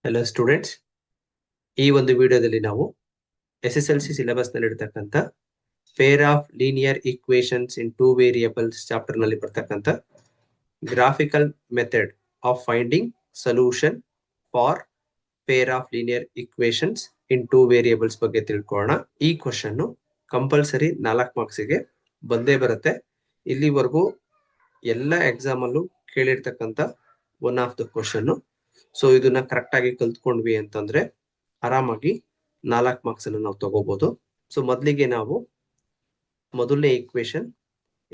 Hello students, ಈ ಒಂದು ವಿಡಿಯೋದಲ್ಲಿ ನಾವು SSLC ಸಿಲೆಬಸ್ ನಲ್ಲಿ ಇರತಕ್ಕಂತ pair of linear equations in two variables chapter ನಲ್ಲಿ ಬರ್ತಕ್ಕಂತ graphical method of finding solution for pair of linear equations in two variables ಬಗ್ಗೆ ತಿಳ್ಕೊಳ್ಳೋಣ. ಈ ಕ್ವಶನ್ ಕಂಪಲ್ಸರಿ 4 ಮಾರ್ಕ್ಸ್ ಗೆ ಬಂದೇ ಬರುತ್ತೆ. ಇಲ್ಲಿವರೆಗೂ ಎಲ್ಲ ಎಕ್ಸಾಮ್ ಅಲ್ಲೂ ಕೇಳಿರ್ತಕ್ಕಂತ one of the question. So ಇದನ್ನ ಕರೆಕ್ಟ್ ಆಗಿ ಕಲ್ತ್ಕೊಂಡ್ವಿ ಅಂತಂದ್ರೆ ಆರಾಮಾಗಿ 4 ಮಾರ್ಕ್ಸ್ ಅನ್ನು ನಾವು ತಗೋಬಹುದು. ಸೊ ಮೊದಲಿಗೆ ನಾವು ಮೊದಲನೇ equation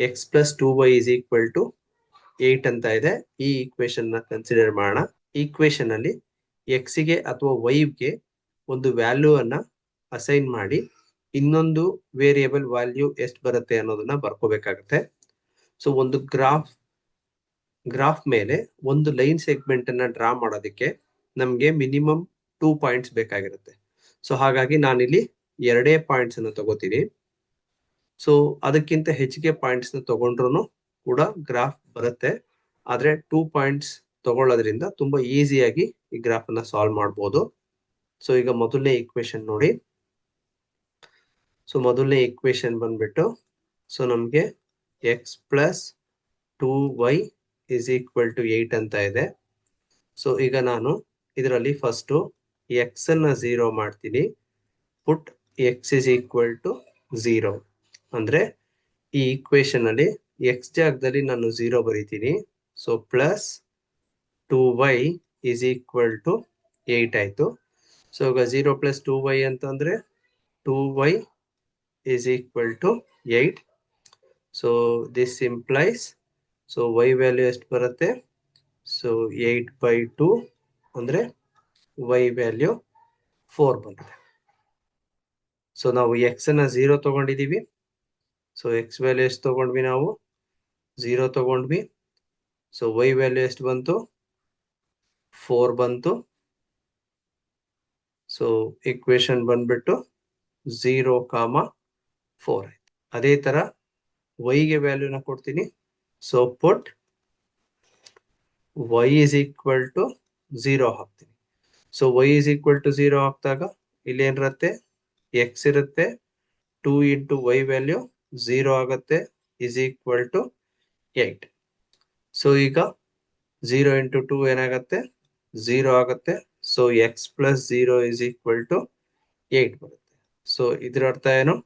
x plus 2y is equal to 8 ಅಂತ ಇದೆ. ಈ ಈಕ್ವೇಶನ್ ನ ಕನ್ಸಿಡರ್ ಮಾಡೋಣ. ಈಕ್ವೇಶನ್ ಅಲ್ಲಿ ಎಕ್ಸ್ ಗೆ ಅಥವಾ ವೈ ಗೆ ಒಂದು ವ್ಯಾಲ್ಯೂ ಅನ್ನ ಅಸೈನ್ ಮಾಡಿ ಇನ್ನೊಂದು ವೇರಿಯಬಲ್ ವ್ಯಾಲ್ಯೂ ಎಷ್ಟು ಬರುತ್ತೆ ಅನ್ನೋದನ್ನ ಬರ್ಕೋಬೇಕಾಗುತ್ತೆ. ಸೊ ಒಂದು ಗ್ರಾಫ್ ಮೇಲೆ ಒಂದು ಲೈನ್ ಸೆಗ್ಮೆಂಟ್ ಅನ್ನ ಡ್ರಾ ಮಾಡೋದಕ್ಕೆ ನಮ್ಗೆ ಮಿನಿಮಮ್ 2 ಪಾಯಿಂಟ್ಸ್ ಬೇಕಾಗಿರುತ್ತೆ. ಸೊ ಹಾಗಾಗಿ ನಾನಿಲ್ಲಿ 2 ಪಾಯಿಂಟ್ಸ್ ಅನ್ನು ತಗೋತೀನಿ. ಸೊ ಅದಕ್ಕಿಂತ ಹೆಚ್ಚಿಗೆ ಪಾಯಿಂಟ್ಸ್ ನ ತಗೊಂಡ್ರು ಕೂಡ ಗ್ರಾಫ್ ಬರುತ್ತೆ. ಆದ್ರೆ 2 ಪಾಯಿಂಟ್ಸ್ ತಗೊಳ್ಳೋದ್ರಿಂದ ತುಂಬಾ ಈಸಿಯಾಗಿ ಈ ಗ್ರಾಫ್ ಅನ್ನ ಸಾಲ್ವ್ ಮಾಡಬಹುದು. ಸೊ ಈಗ ಮೊದಲನೇ ಈಕ್ವೇಶನ್ ನೋಡಿ. ಸೊ ಮೊದಲನೇ ಈಕ್ವೇಶನ್ ಬಂದ್ಬಿಟ್ಟು ಸೊ ನಮ್ಗೆ x plus 2y is equal to 8 ಅಂತ ಇದೆ. ಸೊ ಈಗ ನಾನು ಇದರಲ್ಲಿ ಫಸ್ಟ್ ಎಕ್ಸ್ ಅನ್ನ 0 ಮಾಡ್ತೀನಿ. Put x is equal to 0 ಅಂದ್ರೆ ಈ ಈಕ್ವೇಶನ್ ಅಲ್ಲಿ ಎಕ್ಸ್ ಜಾಗದಲ್ಲಿ ನಾನು 0 ಬರೀತೀನಿ. So plus 2y is equal to 8 ಆಯ್ತು. ಸೊ ಈಗ 0 ಪ್ಲಸ್ 2y ಅಂತಂದ್ರೆ 2y is equal to 8. So this implies so y value ಎಷ್ಟು ಬರುತ್ತೆ? ಸೊ 8/2 ಅಂದ್ರೆ y ವ್ಯಾಲ್ಯೂ 4 ಬರುತ್ತೆ. ಸೊ ನಾವು ಎಕ್ಸ್ ಅನ್ನ 0 ತಗೊಂಡಿದೀವಿ. ಸೊ ಎಕ್ಸ್ ವ್ಯಾಲ್ಯೂ ಎಷ್ಟು ತಗೊಂಡ್ವಿ? ನಾವು 0 ತಗೊಂಡ್ವಿ. ಸೊ y ವ್ಯಾಲ್ಯೂ ಎಷ್ಟು ಬಂತು? 4 ಬಂತು. ಸೊ ಇಕ್ವೇಶನ್ ಬಂದ್ಬಿಟ್ಟು 0, 4 ಆಯ್ತು. ಅದೇ ತರ y ಗೆ ವ್ಯಾಲ್ಯೂನ ಕೊಡ್ತೀನಿ. So put y is equal to 0 ಹಾಕ್ತೀನಿ. So y is equal to 0 ಹಾಕಿದಾಗ ಇಲ್ಲಿ ಏನಿರುತ್ತೆ? ಎಕ್ಸ್ ಇರುತ್ತೆ. 2 ಇಂಟು y ವ್ಯಾಲ್ಯೂ 0 ಆಗುತ್ತೆ ಇಸ್ ಈಕ್ವಲ್ ಟು 8. ಸೊ ಈಗ 0 ಇಂಟು 2 ಏನಾಗುತ್ತೆ? 0 ಆಗುತ್ತೆ. So x plus 0 is equal to 8 ಬರುತ್ತೆ. ಸೊ ಇದ್ರ ಅರ್ಥ ಏನು?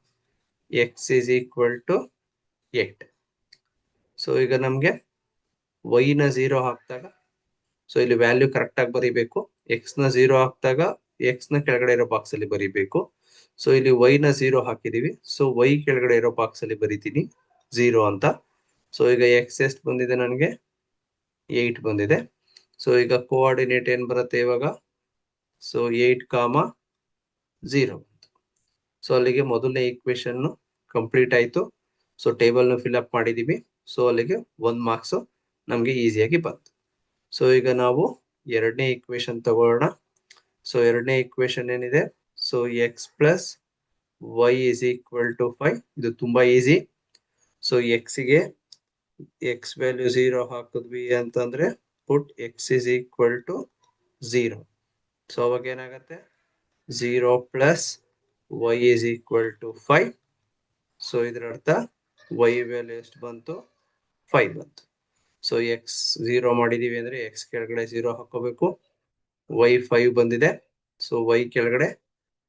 X is equal to 8. So ಈಗ ನಮ್ಗೆ y ನ 0 ಹಾಕಿದಾಗ ಸೊ ಇಲ್ಲಿ ವ್ಯಾಲ್ಯೂ ಕರೆಕ್ಟ್ ಆಗಿ ಬರೀಬೇಕು. ಎಕ್ಸ್ ನ 0 ಹಾಕಿದಾಗ ಎಕ್ಸ್ ನ ಕೆಳಗಡೆ ಇರೋ ಬಾಕ್ಸ್ ಅಲ್ಲಿ ಬರೀಬೇಕು. ಸೊ ಇಲ್ಲಿ y ನ 0 ಹಾಕಿದೀವಿ. ಸೊ y ಕೆಳಗಡೆ ಇರೋ ಬಾಕ್ಸ್ ಅಲ್ಲಿ ಬರೀತೀನಿ 0 ಅಂತ. ಸೊ ಈಗ ಎಕ್ಸ್ ಎಷ್ಟು ಬಂದಿದೆ? ನನಗೆ 8 ಬಂದಿದೆ. ಸೊ ಈಗ ಕೋಆರ್ಡಿನೇಟ್ ಏನ್ ಬರುತ್ತೆ ಇವಾಗ? ಸೊ 8, 0. ಸೊ ಅಲ್ಲಿಗೆ ಮೊದಲನೇ ಈಕ್ವೇಶನ್ ಕಂಪ್ಲೀಟ್ ಆಯ್ತು. ಸೊ ಟೇಬಲ್ ಫಿಲ್ ಅಪ್ ಮಾಡಿದೀವಿ. ಸೊ ಅಲ್ಲಿಗೆ 1 ಮಾರ್ಕ್ಸ್ ನಮ್ಗೆ ಈಸಿಯಾಗಿ ಬಂತು. ಸೊ ಈಗ ನಾವು ಎರಡನೇ ಈಕ್ವೇಶನ್ ತಗೊಳ್ಳೋಣ. ಸೊ ಎರಡನೇ ಈಕ್ವೇಶನ್ ಏನಿದೆ? So x plus y is equal to 5. ಇದು ತುಂಬಾ ಈಸಿ. ಸೊ ಎಕ್ಸ್ ಗೆ ಎಕ್ಸ್ ವ್ಯಾಲ್ಯೂ 0 ಹಾಕಿದ್ವಿ ಅಂತಂದ್ರೆ put x is equal to 0. So ಅವಾಗ ಏನಾಗುತ್ತೆ? 0 plus y is equal to 5. So ಇದರ ಅರ್ಥ y ವ್ಯಾಲ್ಯೂ ಎಷ್ಟು ಬಂತು? 5 ಬಂತು. ಸೊ ಎಕ್ಸ್ 0 ಮಾಡಿದೀವಿ ಅಂದ್ರೆ ಎಕ್ಸ್ ಕೆಳಗಡೆ 0 ಹಾಕೋಬೇಕು. y 5 ಬಂದಿದೆ. ಸೊ y ಕೆಳಗಡೆ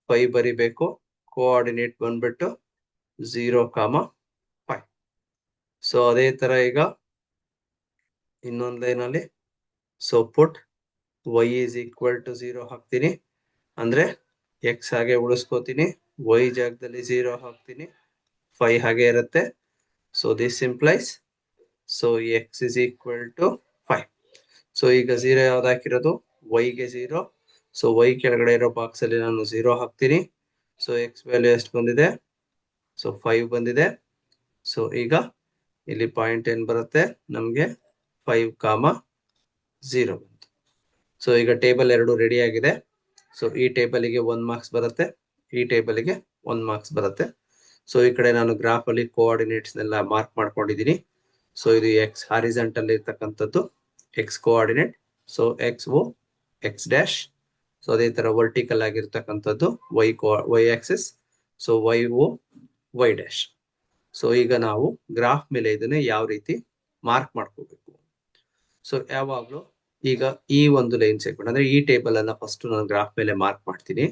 5 ಬರಿಬೇಕು. ಕೋಆರ್ಡಿನೇಟ್ ಬಂದ್ಬಿಟ್ಟು 0, 5. ಸೊ ಅದೇ ತರ ಈಗ ಇನ್ನೊಂದು ಲೈನ್ ಅಲ್ಲಿ so put y is equal to 0 ಹಾಕ್ತೀನಿ. ಅಂದ್ರೆ ಎಕ್ಸ್ ಹಾಗೆ ಉಳಿಸ್ಕೋತೀನಿ. y ಜಾಗದಲ್ಲಿ 0 ಹಾಕ್ತೀನಿ. 5 ಹಾಗೆ ಇರುತ್ತೆ. So this implies so x is equal to 5. So ಈಗ 0 ಯಾವ್ದು ಹಾಕಿರೋದು? y ಗೆ 0. ಸೊ y ಕೆಳಗಡೆ ಇರೋ ಬಾಕ್ಸ್ ಅಲ್ಲಿ ನಾನು 0 ಹಾಕ್ತೀನಿ. ಸೊ ಎಕ್ಸ್ ವ್ಯಾಲ್ಯೂ ಎಷ್ಟು ಬಂದಿದೆ? ಸೊ 5 ಬಂದಿದೆ. ಸೊ ಈಗ ಇಲ್ಲಿ ಪಾಯಿಂಟ್ ಏನ್ ಬರುತ್ತೆ? ನಮ್ಗೆ 5, 0 ಬಂತು. ಸೊ ಈಗ ಟೇಬಲ್ 2 ರೆಡಿ ಆಗಿದೆ. ಸೊ ಈ ಟೇಬಲ್ಗೆ 1 ಮಾರ್ಕ್ಸ್ ಬರುತ್ತೆ. ಈ ಟೇಬಲ್ಗೆ 1 ಮಾರ್ಕ್ಸ್ ಬರುತ್ತೆ. ಸೊ ಈ ಕಡೆ ನಾನು ಗ್ರಾಫ್ ಅಲ್ಲಿ ಕೋಆರ್ಡಿನೇಟ್ಸ್ ನೆಲ್ಲ ಮಾರ್ಕ್ ಮಾಡ್ಕೊಂಡಿದ್ದೀನಿ. ಸೊ ಇದು ಎಕ್ಸ್ ಹಾರಿಜಾಂಟಲ್ ಇರ್ತಕ್ಕಂಥದ್ದು x coordinate. So x O x dash so ಅದೇ ತರ ವರ್ಟಿಕಲ್ ಆಗಿರ್ತಕ್ಕಂಥದ್ದು y axis. So y dash. So ಈಗ ನಾವು ಗ್ರಾಫ್ ಮೇಲೆ ಇದನ್ನ ಯಾವ ರೀತಿ ಮಾರ್ಕ್ ಮಾಡ್ಕೋಬೇಕು. ಸೊ ಯಾವಾಗ್ಲೂ ಈಗ ಈ ಒಂದು ಲೈನ್ ಸೆಗ್ಮೆಂಟ್ ಅಂದ್ರೆ ಈ ಟೇಬಲ್ ಅನ್ನ ಫಸ್ಟ್ ನಾನು ಗ್ರಾಫ್ ಮೇಲೆ ಮಾರ್ಕ್ ಮಾಡ್ತೀನಿ.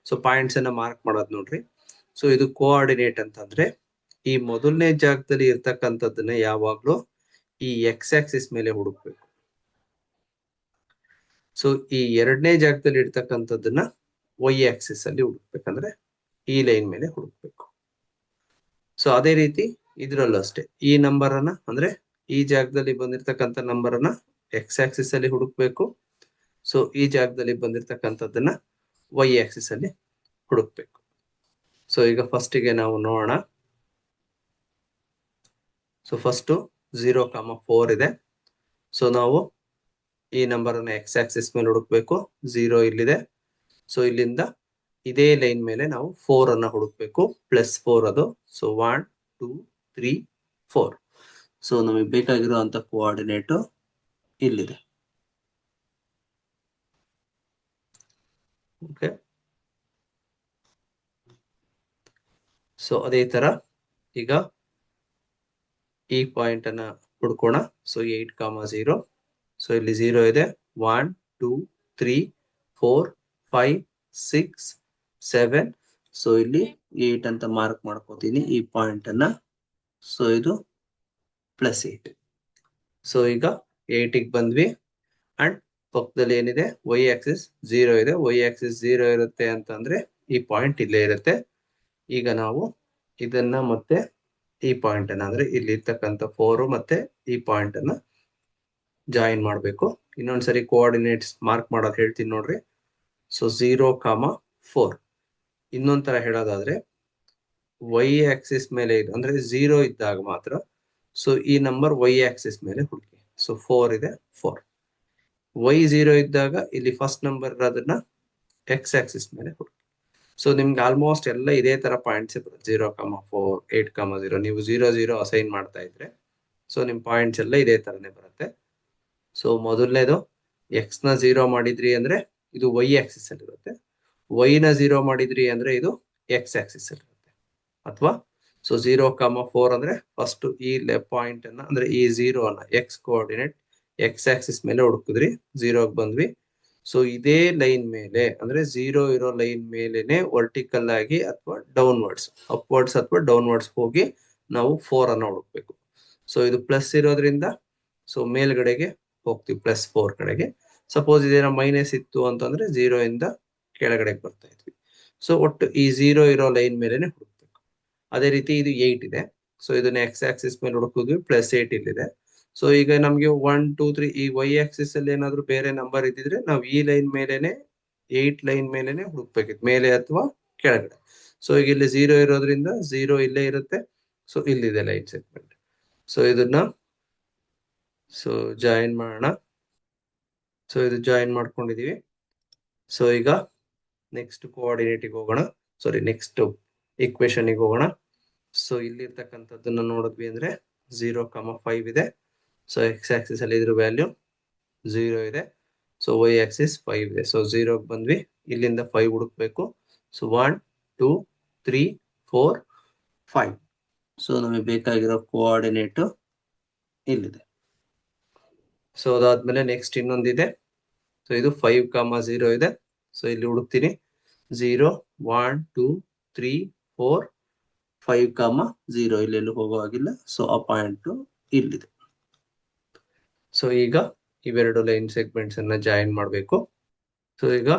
ಸೊ ಪಾಯಿಂಟ್ಸ್ ಅನ್ನ ಮಾರ್ಕ್ ಮಾಡೋದು ನೋಡ್ರಿ. ಸೊ ಇದು ಕೋಆರ್ಡಿನೇಟ್ ಅಂತಂದ್ರೆ ಈ ಮೊದಲನೇ ಜಾಗದಲ್ಲಿ ಇರ್ತಕ್ಕಂಥದ್ದನ್ನ ಯಾವಾಗ್ಲೂ ಈ ಎಕ್ಸ್ ಆಕ್ಸಿಸ್ ಮೇಲೆ ಹುಡುಕ್ಬೇಕು. ಸೊ ಈ ಎರಡನೇ ಜಾಗದಲ್ಲಿ ಇರ್ತಕ್ಕಂಥದ್ದನ್ನ ವೈ ಆಕ್ಸಿಸ್ ಅಲ್ಲಿ ಹುಡುಕ್ಬೇಕಂದ್ರೆ ಈ ಲೈನ್ ಮೇಲೆ ಹುಡುಕ್ಬೇಕು. ಸೊ ಅದೇ ರೀತಿ ಇದ್ರಲ್ಲೂ ಅಷ್ಟೇ ಈ ನಂಬರ್ ಅನ್ನ ಅಂದ್ರೆ ಈ ಜಾಗದಲ್ಲಿ ಬಂದಿರ್ತಕ್ಕಂಥ ನಂಬರ್ ಅನ್ನ ಎಕ್ಸ್ ಆಕ್ಸಿಸ್ ಅಲ್ಲಿ ಹುಡುಕ್ಬೇಕು. ಸೊ ಈ ಜಾಗದಲ್ಲಿ ಬಂದಿರ್ತಕ್ಕಂಥದ್ದನ್ನ ವೈ ಆಕ್ಸಿಸ್ ಅಲ್ಲಿ ಹುಡುಕ್ಬೇಕು. ಸೊ ಈಗ ಫಸ್ಟ್ ಗೆ ನಾವು ನೋಡೋಣ. ಸೊ ಫಸ್ಟ್ 0,4 ಇದೆ. ಸೊ ನಾವು ಈ ನಂಬರ್ ಅನ್ನ ಎಕ್ಸ್ ಆಕ್ಸಿಸ್ ಮೇಲೆ ಹುಡುಕ್ಬೇಕು. 0 ಇಲ್ಲಿದೆ. ಸೊ ಇಲ್ಲಿಂದ ಇದೇ ಲೈನ್ ಮೇಲೆ ನಾವು 4 ಅನ್ನ ಹುಡುಕ್ಬೇಕು. +4 ಅದು. ಸೊ 1 2 3 4. ಸೊ ನಮಗೆ ಬೇಕಾಗಿರುವಂತ ಕೋಆರ್ಡಿನೇಟ್ ಇಲ್ಲಿದೆ. ಓಕೆ. ಸೊ ಅದೇ ತರ ಈಗ ಈ ಪಾಯಿಂಟ್ ಅನ್ನ ಹುಡ್ಕೋಣ. ಸೊ 8,0. ಸೊ ಇಲ್ಲಿ 0 ಇದೆ. 1 2 3 4 5 6 7. ಸೊ ಇಲ್ಲಿ 8 ಅಂತ ಮಾರ್ಕ್ ಮಾಡ್ಕೋತೀನಿ ಈ ಪಾಯಿಂಟ್ ಅನ್ನ. ಸೊ ಇದು +8. ಸೊ ಈಗ 8 ಗೆ ಬಂದ್ವಿ. ಅಂಡ್ ಪಕ್ಕದಲ್ಲಿ ಏನಿದೆ ವೈ ಆಕ್ಸಿಸ್ 0 ಇದೆ. ವೈ ಆಕ್ಸಿಸ್ 0 ಇರುತ್ತೆ ಅಂತಂದ್ರೆ ಈ ಪಾಯಿಂಟ್ ಇಲ್ಲೇ ಇರುತ್ತೆ. ಈಗ ನಾವು ಇದನ್ನ ಮತ್ತೆ ಈ ಪಾಯಿಂಟ್ ಅನ್ನ ಅಂದ್ರೆ ಇಲ್ಲಿ ಇರ್ತಕ್ಕಂಥ 4 ಮತ್ತೆ ಈ ಪಾಯಿಂಟ್ ಅನ್ನ ಜಾಯಿನ್ ಮಾಡ್ಬೇಕು. ಇನ್ನೊಂದ್ಸರಿ ಕೋಆರ್ಡಿನೇಟ್ಸ್ ಮಾರ್ಕ್ ಮಾಡೋದು ಹೇಳ್ತೀನಿ ನೋಡ್ರಿ. ಸೊ 0,4. ಇನ್ನೊಂದ್ ತರ ಹೇಳೋದಾದ್ರೆ ವೈ ಆಕ್ಸಿಸ್ ಮೇಲೆ ಇದು ಅಂದ್ರೆ 0 ಇದ್ದಾಗ ಮಾತ್ರ ಸೊ ಈ ನಂಬರ್ ವೈ ಆಕ್ಸಿಸ್ ಮೇಲೆ ಹುಡುಕಿ. ಸೊ 4 ಇದೆ 4. ವೈ 0 ಇದ್ದಾಗ ಇಲ್ಲಿ ಫಸ್ಟ್ ನಂಬರ್ ಅದನ್ನ ಎಕ್ಸ್ ಆಕ್ಸಿಸ್ ಮೇಲೆ ಹುಡುಕಿ. ಸೊ ನಿಮ್ಗೆ ಆಲ್ಮೋಸ್ಟ್ ಎಲ್ಲ ಇದೇ ತರ ಪಾಯಿಂಟ್ಸ್ ಬರುತ್ತೆ. 0,4 8,0. ನೀವು 0 0 ಅಸೈನ್ ಮಾಡ್ತಾ ಇದ್ರೆ ಸೊ ನಿಮ್ ಪಾಯಿಂಟ್ಸ್ ಎಲ್ಲ ಇದೇ ತರನೇ ಬರುತ್ತೆ. ಸೊ ಮೊದಲನೇದು ಎಕ್ಸ್ ನ 0 ಮಾಡಿದ್ರಿ ಅಂದ್ರೆ ಇದು ವೈ ಆಕ್ಸಿಸ್ ಅಲ್ಲಿ ಇರುತ್ತೆ. ವೈ ನ 0 ಮಾಡಿದ್ರಿ ಅಂದ್ರೆ ಇದು ಎಕ್ಸ್ ಆಕ್ಸಿಸ್ ಅಲ್ಲಿ ಇರುತ್ತೆ. ಅಥವಾ ಸೊ 0,4 ಅಂದ್ರೆ ಫಸ್ಟ್ ಈ ಪಾಯಿಂಟ್ ಅನ್ನ ಅಂದ್ರೆ ಈ 0 ಅನ್ನ ಎಕ್ಸ್ ಕೋಆರ್ಡಿನೇಟ್ ಎಕ್ಸ್ ಆಕ್ಸಿಸ್ ಮೇಲೆ ಹುಡುಕಿದ್ರಿ. 0 ಬಂದ್ವಿ. ಸೊ ಇದೇ ಲೈನ್ ಮೇಲೆ ಅಂದ್ರೆ 0 ಇರೋ ಲೈನ್ ಮೇಲೆನೆ ವರ್ಟಿಕಲ್ ಆಗಿ ಅಥವಾ ಡೌನ್ವರ್ಡ್ಸ್ ಅಪ್ವರ್ಡ್ಸ್ ಅಥವಾ ಡೌನ್ವರ್ಡ್ಸ್ ಹೋಗಿ ನಾವು 4 ಅನ್ನ ಹುಡುಕ್ಬೇಕು. ಸೊ ಇದು ಪ್ಲಸ್ ಇರೋದ್ರಿಂದ ಸೊ ಮೇಲ್ಗಡೆಗೆ ಹೋಗ್ತೀವಿ +4 ಕಡೆಗೆ. ಸಪೋಸ್ ಇದೇನೋ ಮೈನಸ್ ಇತ್ತು ಅಂತಂದ್ರೆ 0 ಇಂದ ಕೆಳಗಡೆ ಬರ್ತಾ ಇದ್ವಿ. ಸೊ ಒಟ್ಟು ಈ 0 ಇರೋ ಲೈನ್ ಮೇಲೆನೆ ಹುಡುಕ್ಬೇಕು. ಅದೇ ರೀತಿ ಇದು 8 ಇದೆ. ಸೊ ಇದನ್ನ ಎಕ್ಸ್ ಆಕ್ಸಿಸ್ ಮೇಲೆ ಹುಡುಕಿದ್ವಿ. +8 ಇಲ್ಲಿದೆ. ಸೊ ಈಗ ನಮ್ಗೆ 1 2 3 ಈ ವೈ ಆಕ್ಸಿಸ್ ಅಲ್ಲಿ ಏನಾದ್ರು ಬೇರೆ ನಂಬರ್ ಇದ್ದಿದ್ರೆ ನಾವು ಈ ಲೈನ್ ಮೇಲೆನೆ 8 ಲೈನ್ ಮೇಲೆನೆ ಹುಡುಕ್ಬೇಕಿತ್ತು, ಮೇಲೆ ಅಥವಾ ಕೆಳಗಡೆ. ಸೊ ಈಗ ಇಲ್ಲಿ 0 ಇರೋದ್ರಿಂದ 0 ಇಲ್ಲೇ ಇರುತ್ತೆ. ಸೊ ಇಲ್ಲಿದೆ ಲೈನ್ ಸೆಗ್ಮೆಂಟ್. ಸೊ ಇದನ್ನ ಸೊ ಜಾಯಿನ್ ಮಾಡೋಣ. ಸೊ ಇದು ಜಾಯಿನ್ ಮಾಡ್ಕೊಂಡಿದೀವಿ. ಸೊ ಈಗ ನೆಕ್ಸ್ಟ್ ಕೋಆರ್ಡಿನೇಟಿಗೆ ಹೋಗೋಣ. ಸಾರಿ ನೆಕ್ಸ್ಟ್ ಇಕ್ವೇಶನ್ ಗೆ ಹೋಗೋಣ. ಸೊ ಇಲ್ಲಿ ಇರ್ತಕ್ಕಂಥದ್ದನ್ನ ನೋಡಿದ್ವಿ ಅಂದ್ರೆ 0,5 ಇದೆ. ಸೊ ಎಕ್ಸ್ ಆಕ್ಸಿಸ್ ಅಲ್ಲಿ ಇದ್ರ ವ್ಯಾಲ್ಯೂ 0 ಇದೆ. ಸೊ ವೈ ಆಕ್ಸಿಸ್ 5 ಇದೆ. ಸೊ 0 ಬಂದ್ವಿ. ಇಲ್ಲಿಂದ 5 ಹುಡುಕ್ಬೇಕು. ಸೊ 1 2 3 4 5. ಸೊ ನಮಗೆ ಬೇಕಾಗಿರೋ ಕೋಆರ್ಡಿನೇಟ್ ಇಲ್ಲಿದೆ. ಸೊ ಅದಾದ್ಮೇಲೆ ನೆಕ್ಸ್ಟ್ ಇನ್ನೊಂದಿದೆ. ಸೊ ಇದು 5,0 ಇದೆ. ಸೊ ಇಲ್ಲಿ ಹುಡುಕ್ತೀನಿ. 0 1 2 3 4 5,0 ಇಲ್ಲೆಲ್ಲೂ ಹೋಗೋ ಹಾಗಿಲ್ಲ. ಸೊ ಆ ಪಾಯಿಂಟ್ ಇಲ್ಲಿದೆ. ಸೊ ಈಗ ಇವೆರಡು ಲೈನ್ ಸೆಗ್ಮೆಂಟ್ಸ್ ಅನ್ನ ಜಾಯಿನ್ ಮಾಡಬೇಕು. ಸೊ ಈಗ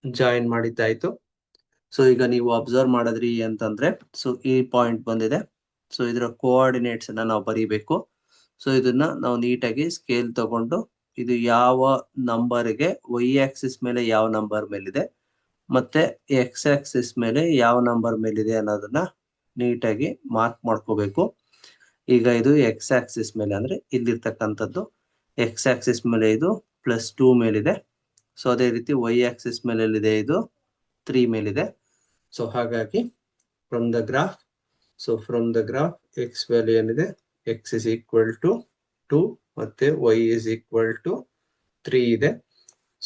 ಜಾಯಿನ್ ಮಾಡಿದ್ದಾಯ್ತು. ಸೊ ಈಗ ನೀವು ಅಬ್ಸರ್ವ್ ಮಾಡಿದ್ರಿ ಅಂತಂದ್ರೆ ಸೊ ಈ ಪಾಯಿಂಟ್ ಬಂದಿದೆ. ಸೊ ಇದರ ಕೋಆರ್ಡಿನೇಟ್ಸ್ ಅನ್ನ ನಾವು ಬರೀಬೇಕು. ಸೊ ಇದನ್ನ ನಾವು ನೀಟಾಗಿ ಸ್ಕೇಲ್ ತಗೊಂಡು ಇದು ಯಾವ ನಂಬರ್ಗೆ ವೈ ಆಕ್ಸಿಸ್ ಮೇಲೆ ಯಾವ ನಂಬರ್ ಮೇಲಿದೆ ಮತ್ತೆ ಎಕ್ಸ್ ಆಕ್ಸಿಸ್ ಮೇಲೆ ಯಾವ ನಂಬರ್ ಮೇಲಿದೆ ಅನ್ನೋದನ್ನ ನೀಟಾಗಿ ಮಾರ್ಕ್ ಮಾಡ್ಕೋಬೇಕು. ಈಗ ಇದು ಎಕ್ಸ್ ಆಕ್ಸಿಸ್ ಮೇಲೆ ಅಂದ್ರೆ ಇಲ್ಲಿರ್ತಕ್ಕಂಥದ್ದು ಎಕ್ಸ್ ಆಕ್ಸಿಸ್ ಮೇಲೆ ಇದು +2 ಮೇಲಿದೆ. ಸೊ ಅದೇ ರೀತಿ ವೈ ಆಕ್ಸಿಸ್ ಮೇಲೆ ಎಲ್ಲಿದೆ ಇದು 3 ಮೇಲಿದೆ. ಸೊ ಹಾಗಾಗಿ from the graph X value ಏನಿದೆ x is equal to 2 ಮತ್ತೆ y is equal to 3 ಇದೆ.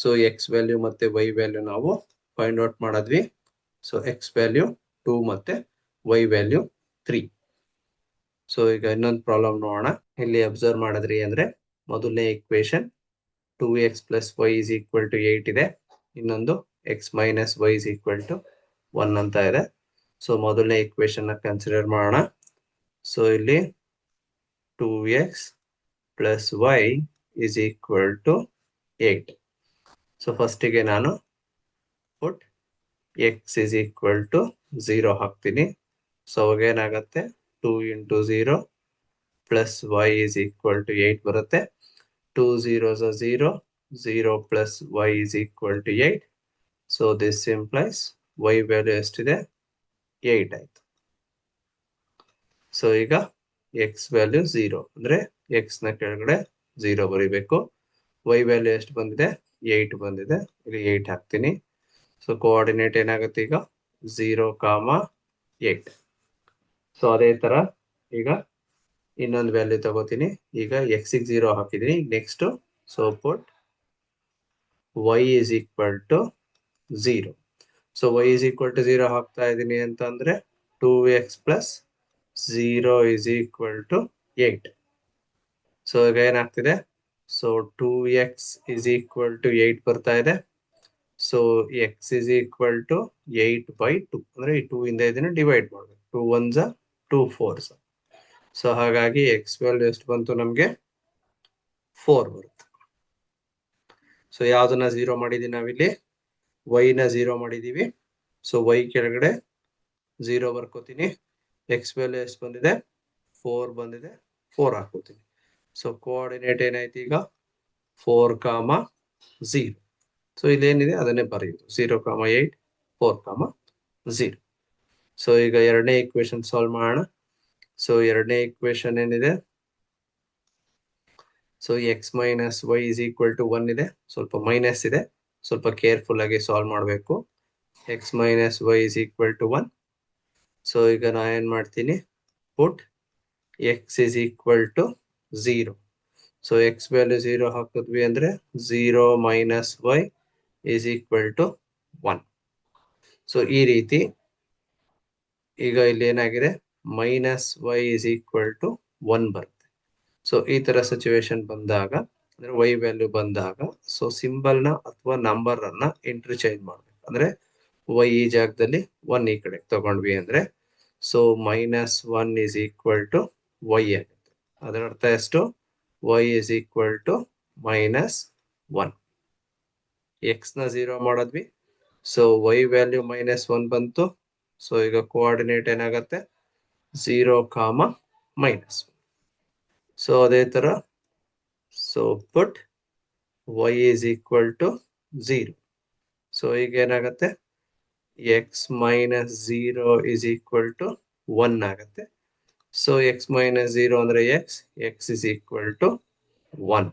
ಸೊ ಎಕ್ಸ್ ವ್ಯಾಲ್ಯೂ ಮತ್ತೆ ವೈ ವ್ಯಾಲ್ಯೂ ನಾವು ಫೈಂಡ್ ಔಟ್ ಮಾಡಿದ್ವಿ. ಸೊ ಎಕ್ಸ್ ವ್ಯಾಲ್ಯೂ 2 ಮತ್ತೆ ವೈ ವ್ಯಾಲ್ಯೂ 3. ಸೊ ಈಗ ಇನ್ನೊಂದು ಪ್ರಾಬ್ಲಮ್ ನೋಡೋಣ. ಇಲ್ಲಿ ಅಬ್ಸರ್ವ್ ಮಾಡಿದ್ರಿ ಅಂದ್ರೆ ಮೊದಲನೇ equation 2x plus y is equal to 8 ಇದೆ. ಇನ್ನೊಂದು x minus y is equal to 1 ಅಂತ ಇದೆ. ಸೊ ಮೊದಲನೇ ಇಕ್ವೇಶನ್ ಕನ್ಸಿಡರ್ ಮಾಡೋಣ. ಸೊ ಇಲ್ಲಿ 2x plus y is equal to 8. So ಫಸ್ಟಿಗೆ ನಾನು ಪುಟ್ x is equal to 0 ಹಾಕ್ತೀನಿ. ಸೊ ಅವಾಗ ಏನಾಗುತ್ತೆ 2 into 0 plus y is equal to 8 ಬರುತ್ತೆ. 2 zeros are 0. 0 plus y is equal to 8. So this implies y value ಎಷ್ಟಿದೆ 8 ಆಯ್ತು. So ಈಗ x value 0 ಅಂದ್ರೆ x ನ ಕೆಳಗಡೆ 0 ಬರೀಬೇಕು. y ವ್ಯಾಲ್ಯೂ ಎಷ್ಟು ಬಂದಿದೆ 8 ಬಂದಿದೆ. ಇಲ್ಲಿ 8 ಹಾಕ್ತೀನಿ. ಸೊ ಕೋಆರ್ಡಿನೇಟ್ ಏನಾಗುತ್ತೆ ಈಗ 0, 8. ಸೊ ಅದೇ ತರ ಈಗ ಇನ್ನೊಂದು ವ್ಯಾಲ್ಯೂ ತಗೋತೀನಿ. ಈಗ x ಗೆ 0 ಹಾಕಿದೀನಿ. Next so put y is equal to 0. ಸೊ y is equal to 0 ಹಾಕ್ತಾ ಇದೀನಿ ಅಂತ ಅಂದ್ರೆ 2x plus 0 is equal to 8. So ಈಗ ಏನಾಗ್ತಿದೆ so 2x is equal to 8 ಬರ್ತಾ ಇದೆ. So x is equal to 8 by 2 ಅಂದ್ರೆ ಈ 2 ಇಂದ ಇದನ್ನ ಡಿವೈಡ್ ಮಾಡಬೇಕು. 2 1s 2 4s. ಸೊ ಹಾಗಾಗಿ x ವ್ಯಾಲ್ಯೂ ಎಷ್ಟು ಬಂತು ನಮ್ಗೆ 4 ಬರುತ್ತೆ. ಸೊ ಯಾವ್ದನ್ನ 0 ಮಾಡಿದೀವಿ ನಾವಿಲ್ಲಿ y ನ 0 ಮಾಡಿದೀವಿ. ಸೊ y ಕೆಳಗಡೆ 0 ಬರ್ಕೋತೀನಿ. x ವ್ಯಾಲ್ಯೂ ಎಷ್ಟು ಬಂದಿದೆ 4 ಬಂದಿದೆ. 4 ಹಾಕೋತೀನಿ. ಸೊ ಕೋಆರ್ಡಿನೇಟ್ ಏನಾಯ್ತು ಈಗ 4, 0. ಸೊ ಇದೇನಿದೆ ಅದನ್ನೇ ಬರೆಯುದು 0, 8, 4, 0. ಸೊ ಈಗ ಎರಡನೇ ಇಕ್ವೇಶನ್ ಸಾಲ್ವ್ ಮಾಡೋಣ. ಸೊ ಎರಡನೇ ಇಕ್ವೇಶನ್ ಏನಿದೆ so x minus y is equal to 1 ಇದೆ. ಸ್ವಲ್ಪ ಮೈನಸ್ ಇದೆ, ಸ್ವಲ್ಪ ಕೇರ್ಫುಲ್ ಆಗಿ ಸಾಲ್ವ್ ಮಾಡಬೇಕು. X minus y is equal to 1. So ಈಗ ನಾ ಏನ್ ಮಾಡ್ತೀನಿ put x is equal to 0. So x value 0 ಹಾಕಿದ್ವಿ ಅಂದ್ರೆ 0 minus y is equal to 1. So ಈ ರೀತಿ ಈಗ ಇಲ್ಲಿ ಏನಾಗಿದೆ minus y is equal to 1 ಬರುತ್ತೆ. ಸೊ ಈ ತರ ಸಿಚುವೇಶನ್ ಬಂದಾಗ ಅಂದ್ರೆ ವೈ ವ್ಯಾಲ್ಯೂ ಬಂದಾಗ ಸೊ ಸಿಂಬಲ್ ನ ಅಥವಾ ನಂಬರ್ ಅನ್ನ ಇಂಟರ್ಚೇಂಜ್ ಮಾಡ್ಬೇಕು. ಅಂದ್ರೆ ವೈ ಈ ಜಾಗದಲ್ಲಿ 1 ಈ ಕಡೆ ತಗೊಂಡ್ವಿ ಅಂದ್ರೆ so -1 is equal to y ಆಗುತ್ತೆ. ಅದರ ಅರ್ಥ ಎಷ್ಟು y is equal to -1. x ನ 0 ಮಾಡಿದ್ವಿ. ಸೊ y ವ್ಯಾಲ್ಯೂ -1 ಬಂತು. ಸೊ ಈಗ ಕೋಆರ್ಡಿನೇಟ್ ಏನಾಗುತ್ತೆ 0, -1. ಸೊ ಅದೇ ತರ so put y is equal to 0. So ಈಗ ಏನಾಗುತ್ತೆ x minus 0 is equal to 1 ಆಗುತ್ತೆ. ಸೊ x minus 0 ಅಂದ್ರೆ x is equal to 1.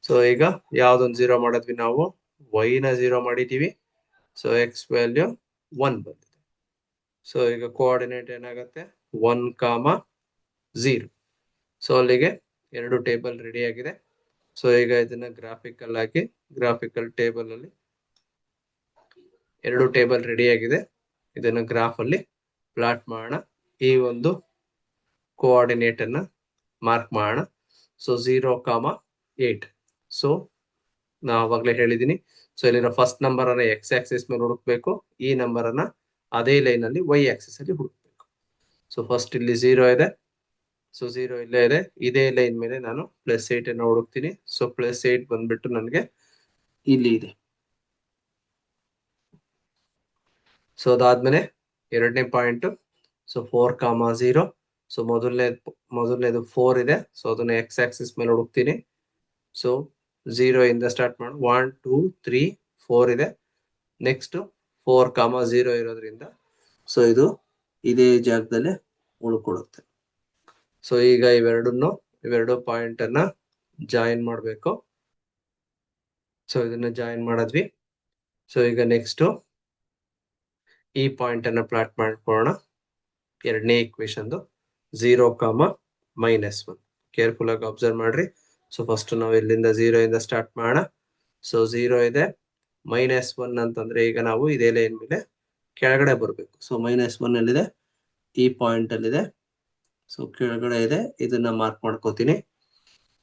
So ಈಗ ಯಾವ್ದೊಂದು 0 ಮಾಡಿದ್ವಿ ನಾವು y ನ 0 ಮಾಡಿದೀವಿ. ಸೊ x ವ್ಯಾಲ್ಯೂ 1 ಬಂದಿದೆ. ಸೊ ಈಗ ಕೋಆರ್ಡಿನೇಟ್ ಏನಾಗುತ್ತೆ 1, 0. ಸೊ ಅಲ್ಲಿಗೆ ಎರಡು ಟೇಬಲ್ ರೆಡಿ ಆಗಿದೆ. ಸೊ ಈಗ ಇದನ್ನ ಗ್ರಾಫಿಕಲ್ ಆಗಿ ಗ್ರಾಫಿಕಲ್ ಟೇಬಲ್ ಅಲ್ಲಿ ಎರಡು ಟೇಬಲ್ ರೆಡಿ ಆಗಿದೆ. ಇದನ್ನ ಗ್ರಾಫ್ ಅಲ್ಲಿ ಪ್ಲಾಟ್ ಮಾಡೋಣ. ಈ ಒಂದು ಕೋಆರ್ಡಿನೇಟ್ ಅನ್ನ ಮಾರ್ಕ್ ಮಾಡೋಣ. ಸೊ 0, 8. ಸೊ ನಾ ಅವಾಗ್ಲೇ ಹೇಳಿದೀನಿ. ಸೊ ಇಲ್ಲಿರೋ ಫಸ್ಟ್ ನಂಬರ್ ಅನ್ನ ಎಕ್ಸ್ ಆಕ್ಸಿಸ್ ಮೇಲೆ ಹುಡುಕ್ಬೇಕು. ಈ ನಂಬರ್ ಅನ್ನ ಅದೇ ಲೈನ್ ಅಲ್ಲಿ ವೈ ಆಕ್ಸಿಸ್ ಅಲ್ಲಿ ಹುಡುಕ್ಬೇಕು. ಸೊ ಫಸ್ಟ್ ಇಲ್ಲಿ 0 ಇದೆ. ಸೊ 0 ಇಲ್ಲೇ ಇದೆ. ಇದೇ ಲೈನ್ ಮೇಲೆ ನಾನು +8 ಅನ್ನ ಹುಡುಕ್ತೀನಿ. ಸೊ +8 ಬಂದ್ಬಿಟ್ಟು ನನಗೆ ಇಲ್ಲಿ ಇದೆ. ಸೊ ಅದಾದ್ಮೇಲೆ ಎರಡನೇ ಪಾಯಿಂಟ್ ಸೊ 4, 0. ಸೊ ಮೊದಲನೇದು 4 ಇದೆ. ಸೊ ಅದನ್ನ ಎಕ್ಸ್ ಆಕ್ಸಿಸ್ ಮೇಲೆ ಹುಡುಕ್ತೀನಿ. ಸೊ 0 ಇಂದ ಸ್ಟಾರ್ಟ್ ಮಾಡಿ 1, 2, 3, 4 ಇದೆ. ನೆಕ್ಸ್ಟ್ 4, 0 ಇರೋದ್ರಿಂದ ಸೊ ಇದು ಇದೇ ಜಾಗದಲ್ಲೇ ಉಳ್ಕೊಳುತ್ತೆ. ಸೊ ಈಗ ಇವೆರಡು ಪಾಯಿಂಟ್ ಅನ್ನ ಜಾಯಿನ್ ಮಾಡಬೇಕು. ಸೊ ಇದನ್ನ ಜಾಯಿನ್ ಮಾಡಿದ್ವಿ. ಸೊ ಈಗ ನೆಕ್ಸ್ಟ್ ಈ ಪಾಯಿಂಟ್ ಅನ್ನ ಪ್ಲಾಟ್ ಮಾಡ್ಕೊಳ್ಳೋಣ. ಎರಡನೇ ಇಕ್ವೇಶನ್ 0, -1. ಕೇರ್ಫುಲ್ ಆಗಿ ಅಬ್ಸರ್ವ್ ಮಾಡ್ರಿ. ಸೊ ಫಸ್ಟ್ ನಾವು ಇಲ್ಲಿಂದ 0 ಇಂದ ಸ್ಟಾರ್ಟ್ ಮಾಡೋಣ. ಸೊ 0 ಇದೆ. -1 ಅಂತಂದ್ರೆ ಈಗ ನಾವು ಇದೇ ಲೈನ್ ಮೇಲೆ ಕೆಳಗಡೆ ಬರಬೇಕು. ಸೊ -1 ಎಲ್ಲಿದೆ? ಈ ಪಾಯಿಂಟ್ ಅಲ್ಲಿದೆ. ಸೊ ಕೆಳಗಡೆ ಇದೆ, ಇದನ್ನ ಮಾರ್ಕ್ ಮಾಡ್ಕೋತೀನಿ.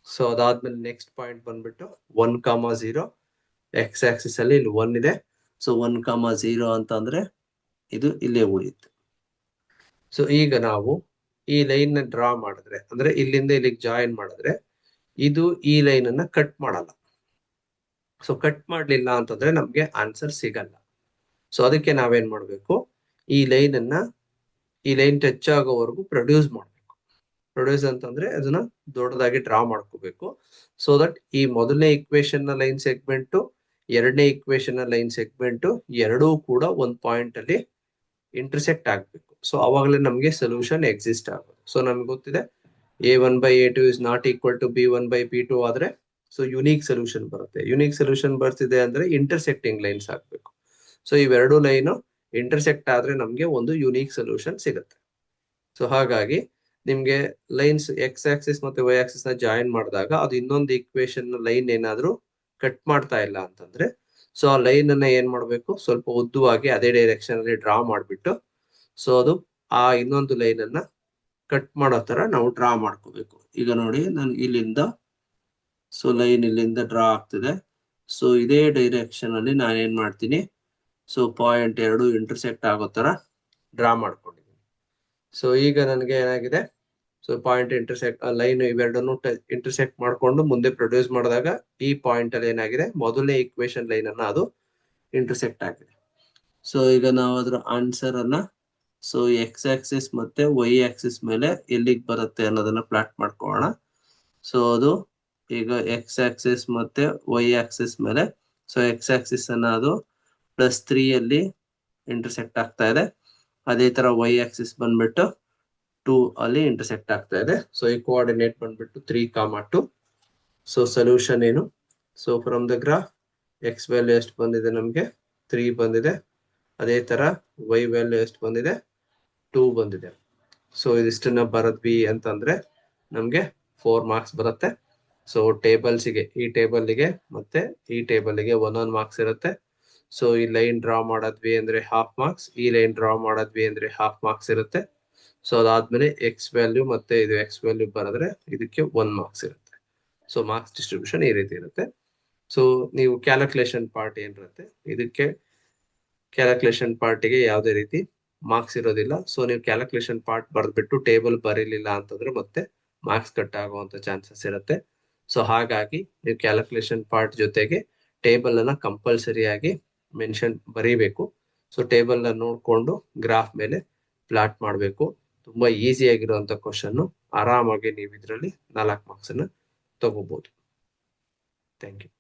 ಸೊ ಅದಾದ್ಮೇಲೆ ನೆಕ್ಸ್ಟ್ ಪಾಯಿಂಟ್ ಬಂದ್ಬಿಟ್ಟು 1,0 ಎಕ್ಸ್ ಆಕ್ಸಿಸ್ ಅಲ್ಲಿ ಇಲ್ಲಿ 1 ಇದೆ. ಸೊ 1,0 ಅಂತಂದ್ರೆ ಇದು ಇಲ್ಲೇ ಉಳಿಯುತ್ತೆ. ಸೊ ಈಗ ನಾವು ಈ ಲೈನ್ ನ ಡ್ರಾ ಮಾಡಿದ್ರೆ, ಅಂದ್ರೆ ಇಲ್ಲಿಂದ ಇಲ್ಲಿಗೆ ಜಾಯಿನ್ ಮಾಡಿದ್ರೆ, ಇದು ಈ ಲೈನ್ ಅನ್ನ ಕಟ್ ಮಾಡಲ್ಲ. ಸೊ ಕಟ್ ಮಾಡ್ಲಿಲ್ಲ ಅಂತಂದ್ರೆ ನಮ್ಗೆ ಆನ್ಸರ್ ಸಿಗಲ್ಲ. ಸೊ ಅದಕ್ಕೆ ನಾವೇನ್ ಮಾಡ್ಬೇಕು, ಈ ಲೈನ್ ಟಚ್ ಆಗೋವರೆಗೂ ಪ್ರೊಡ್ಯೂಸ್ ಮಾಡ್ಬೇಕು. ಪ್ರೊಡ್ಯೂಸ್ ಅಂತಂದ್ರೆ ಅದನ್ನ ದೊಡ್ಡದಾಗಿ ಡ್ರಾ ಮಾಡ್ಕೋಬೇಕು. ಸೊ ದಟ್ ಈ ಮೊದಲನೇ ಇಕ್ವೇಶನ್ ನ ಲೈನ್ ಸೆಗ್ಮೆಂಟ್, ಎರಡನೇ ಇಕ್ವೇಶನ್ ನ ಲೈನ್ ಸೆಗ್ಮೆಂಟ್ ಎರಡೂ ಕೂಡ ಒಂದ್ ಪಾಯಿಂಟ್ ಅಲ್ಲಿ ಇಂಟರ್ಸೆಕ್ಟ್ ಆಗ್ಬೇಕು. ಸೊ ಅವಾಗಲೇ ನಮ್ಗೆ ಸೊಲ್ಯೂಷನ್ ಎಕ್ಸಿಸ್ಟ್ ಆಗೋದು. ಸೊ ನಮ್ಗೆ ಗೊತ್ತಿದೆ A1/A2 is not equal to B1/B2 ಆದ್ರೆ ಸೊ ಯುನೀಕ್ ಸೊಲ್ಯೂಷನ್ ಬರುತ್ತೆ. ಯುನೀಕ್ ಸೊಲ್ಯೂಷನ್ ಬರ್ತಿದೆ ಅಂದ್ರೆ ಇಂಟರ್ಸೆಕ್ಟಿಂಗ್ ಲೈನ್ಸ್ ಹಾಕ್ಬೇಕು. ಸೊ ಇವೆರಡು ಲೈನ್ ಇಂಟರ್ಸೆಕ್ಟ್ ಆದ್ರೆ ನಮ್ಗೆ ಒಂದು ಯುನೀಕ್ ಸೊಲ್ಯೂಷನ್ ಸಿಗುತ್ತೆ. ಸೊ ಹಾಗಾಗಿ ನಿಮ್ಗೆ ಲೈನ್ಸ್ ಎಕ್ಸ್ ಆಕ್ಸಿಸ್ ಮತ್ತೆ ವೈ ಆಕ್ಸಿಸ್ ನ ಜಾಯಿನ್ ಮಾಡಿದಾಗ ಅದು ಇನ್ನೊಂದು ಈಕ್ವೇಶನ್ ಲೈನ್ ಏನಾದ್ರೂ ಕಟ್ ಮಾಡ್ತಾ ಇಲ್ಲ ಅಂತಂದ್ರೆ, ಸೊ ಆ ಲೈನ್ ಅನ್ನ ಏನ್ ಮಾಡ್ಬೇಕು, ಸ್ವಲ್ಪ ಉದ್ದವಾಗಿ ಅದೇ ಡೈರೆಕ್ಷನ್ ಅಲ್ಲಿ ಡ್ರಾ ಮಾಡ್ಬಿಟ್ಟು, ಸೊ ಅದು ಆ ಇನ್ನೊಂದು ಲೈನ್ ಅನ್ನ ಕಟ್ ಮಾಡೋ ತರ ನಾವು ಡ್ರಾ ಮಾಡ್ಕೋಬೇಕು. ಈಗ ನೋಡಿ ನಾನು ಇಲ್ಲಿಂದ, ಸೊ ಲೈನ್ ಇಲ್ಲಿಂದ ಡ್ರಾ ಆಗ್ತಿದೆ. ಸೊ ಇದೇ ಡೈರೆಕ್ಷನ್ ಅಲ್ಲಿ ನಾನು ಏನ್ ಮಾಡ್ತೀನಿ, ಸೊ ಪಾಯಿಂಟ್ ಎರಡು ಇಂಟರ್ಸೆಕ್ಟ್ ಆಗೋ ತರ ಡ್ರಾ ಮಾಡ್ಕೊಂಡಿದ್ದೀನಿ. ಸೊ ಈಗ ನನಗೆ ಏನಾಗಿದೆ, ಸೊ ಪಾಯಿಂಟ್ ಇಂಟರ್ಸೆಕ್ಟ್ ಲೈನ್ ಇವೆರಡನ್ನು ಇಂಟರ್ಸೆಕ್ಟ್ ಮಾಡ್ಕೊಂಡು ಮುಂದೆ ಪ್ರೊಡ್ಯೂಸ್ ಮಾಡಿದಾಗ ಈ ಪಾಯಿಂಟ್ ಅಲ್ಲಿ ಏನಾಗಿದೆ, ಮೊದಲನೇ ಈಕ್ವೇಶನ್ ಲೈನ್ ಅನ್ನ ಅದು ಇಂಟರ್ಸೆಕ್ಟ್ ಆಗಿದೆ. ಸೊ ಈಗ ನಾವು ಅದ್ರ ಆನ್ಸರ್ ಅನ್ನ ಸೊ ಎಕ್ಸ್ ಆಕ್ಸಿಸ್ ಮತ್ತೆ ವೈ ಆಕ್ಸಿಸ್ ಮೇಲೆ ಎಲ್ಲಿಗೆ ಬರುತ್ತೆ ಅನ್ನೋದನ್ನ ಪ್ಲಾಟ್ ಮಾಡ್ಕೊಳ್ಳೋಣ. ಸೊ ಅದು ಈಗ ಎಕ್ಸ್ ಆಕ್ಸಿಸ್ ಮತ್ತೆ ವೈ ಆಕ್ಸಿಸ್ ಮೇಲೆ, ಸೊ ಎಕ್ಸ್ ಆಕ್ಸಿಸ್ ಅನ್ನ ಅದು +3 ಅಲ್ಲಿ ಇಂಟರ್ಸೆಕ್ಟ್ ಆಗ್ತಾ ಇದೆ. ಅದೇ ತರ ವೈ ಆಕ್ಸಿಸ್ ಬಂದ್ಬಿಟ್ಟು 2 ಅಲ್ಲಿ ಇಂಟರ್ಸೆಕ್ಟ್ ಆಗ್ತಾ ಇದೆ. ಸೊ ಈ ಕೋಆರ್ಡಿನೇಟ್ ಬಂದ್ಬಿಟ್ಟು 3,2. ಸೊ ಸೊಲ್ಯೂಷನ್ ಏನು, so from the graph X value ಎಷ್ಟು ಬಂದಿದೆ, ನಮ್ಗೆ 3 ಬಂದಿದೆ. ಅದೇ ತರ ವೈ ವ್ಯಾಲ್ಯೂ ಎಷ್ಟು ಬಂದಿದೆ, 2 ಬಂದಿದೆ. ಸೊ ಇದಿಷ್ಟನ್ನ ಬರದ್ವಿ ಅಂತಂದ್ರೆ ನಮ್ಗೆ 4 ಮಾರ್ಕ್ಸ್ ಬರುತ್ತೆ. ಸೊ ಟೇಬಲ್ಸ್ಗೆ, ಈ ಟೇಬಲ್ಗೆ ಮತ್ತೆ ಈ ಟೇಬಲ್ಗೆ 1 ಮಾರ್ಕ್ಸ್ ಇರುತ್ತೆ. ಸೊ ಈ ಲೈನ್ ಡ್ರಾ ಮಾಡದ್ವಿ ಅಂದ್ರೆ ಹಾಫ್ ಮಾರ್ಕ್ಸ್, ಈ ಲೈನ್ ಡ್ರಾ ಮಾಡದ್ವಿ ಅಂದ್ರೆ ಹಾಫ್ ಮಾರ್ಕ್ಸ್ ಇರುತ್ತೆ. ಸೊ ಅದಾದ್ಮೇಲೆ ಎಕ್ಸ್ ವ್ಯಾಲ್ಯೂ ಮತ್ತೆ ಇದು ಎಕ್ಸ್ ವ್ಯಾಲ್ಯೂ ಬರೆದ್ರೆ ಇದಕ್ಕೆ 1 ಮಾರ್ಕ್ಸ್ ಇರುತ್ತೆ. ಸೊ ಮಾರ್ಕ್ಸ್ ಡಿಸ್ಟ್ರಿಬ್ಯೂಷನ್ ಈ ರೀತಿ ಇರುತ್ತೆ. ಸೊ ನೀವು ಕ್ಯಾಲ್ಕುಲೇಷನ್ ಪಾರ್ಟ್ ಏನಿರುತ್ತೆ, ಇದಕ್ಕೆ ಕ್ಯಾಲ್ಕುಲೇಷನ್ ಪಾರ್ಟಿಗೆ ಯಾವುದೇ ರೀತಿ ಮಾರ್ಕ್ಸ್ ಇರೋದಿಲ್ಲ. ಸೊ ನೀವು ಕ್ಯಾಲ್ಕುಲೇಷನ್ ಪಾರ್ಟ್ ಬರೆದ್ಬಿಟ್ಟು ಟೇಬಲ್ ಬರೀಲಿಲ್ಲ ಅಂತಂದ್ರೆ ಮತ್ತೆ ಮಾರ್ಕ್ಸ್ ಕಟ್ ಆಗುವಂತ ಚಾನ್ಸಸ್ ಇರುತ್ತೆ. ಸೊ ಹಾಗಾಗಿ ನೀವು ಕ್ಯಾಲ್ಕುಲೇಷನ್ ಪಾರ್ಟ್ ಜೊತೆಗೆ ಟೇಬಲ್ ಅನ್ನ ಕಂಪಲ್ಸರಿ ಆಗಿ ಮೆನ್ಷನ್ ಬರೀಬೇಕು. ಸೊ ಟೇಬಲ್ ನ ನೋಡ್ಕೊಂಡು ಗ್ರಾಫ್ ಮೇಲೆ ಪ್ಲಾಟ್ ಮಾಡಬೇಕು. ತುಂಬಾ ಈಸಿ ಆಗಿರುವಂತ ಕ್ವಶನ್, ಆರಾಮಾಗಿ ನೀವು ಇದರಲ್ಲಿ 4 ಮಾರ್ಕ್ಸ್ ಅನ್ನ ತಗೋಬಹುದು. Thank you.